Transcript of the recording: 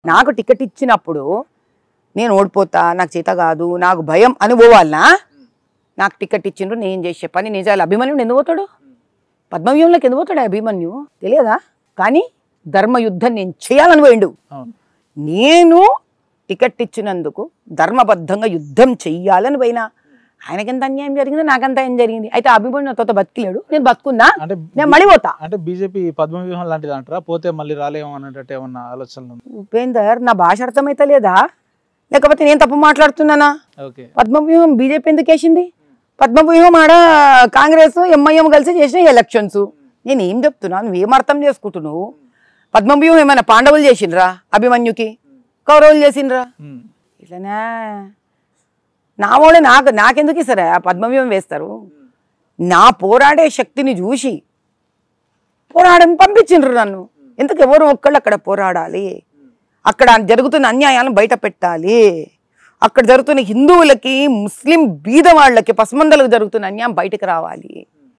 నాకు టికెట్ ఇచ్చినప్పుడు నేను ఓడిపోతా, నాకు చేత కాదు, నాకు భయం అని పోవాలనా? నాకు టికెట్ ఇచ్చిండ్రు, నేను చేసే పని నిజాలు. అభిమన్యుడు ఎందుకు పోతాడు? పద్మవ్యూహంలోకి ఎందుకు పోతాడు అభిమన్యు? తెలియదా? కానీ ధర్మయుద్ధం నేను చేయాలని పోయిండు. నేను టికెట్ ఇచ్చినందుకు ధర్మబద్ధంగా యుద్ధం చెయ్యాలని పోయినా. ఆయనకెంత అన్యాయం జరిగిందో నాకంత ఏం జరిగింది. అయితే అభిమన్యు నాతో బతికిలేడు, నేను బతుకున్నా, నేను మళ్ళీ పోతా. అంటే బీజేపీ పద్మవ్యూహం లాంటిది అంటారా? పోతే మళ్ళీ రాలేమో అన్నట్టు ఏమన్నా ఆలోచనలు? ఉపేందర్, నా భాష అర్థమైతే లేదా లేకపోతే నేను తప్పు మాట్లాడుతున్నానా? పద్మవ్యూహం బీజేపీ ఎందుకు వేసింది? పద్మవ్యూహం ఆడ కాంగ్రెస్ ఎంఐఎం కలిసి చేసిన ఎలక్షన్స్. నేను ఏం చెప్తున్నా, నువ్వేం అర్థం చేసుకుంటున్నావు? పద్మవ్యూహం ఏమైనా పాండవులు చేసిండ్రా అభిమన్యుకి? కౌరవులు చేసిండ్రా? ఇట్లనే నా వాళ్ళే నాకెందుకు ఇస్తారా పద్మవ్యూహం వేస్తారు? నా పోరాడే శక్తిని చూసి పోరాడని పంపించిండ్రు నన్ను. ఎందుకు ఎవరు ఒక్కళ్ళు అక్కడ పోరాడాలి, అక్కడ జరుగుతున్న అన్యాయాలను బయట పెట్టాలి, అక్కడ జరుగుతున్న హిందువులకి ముస్లిం బీద వాళ్ళకి పసమందలకు జరుగుతున్న అన్యాయం బయటకు రావాలి.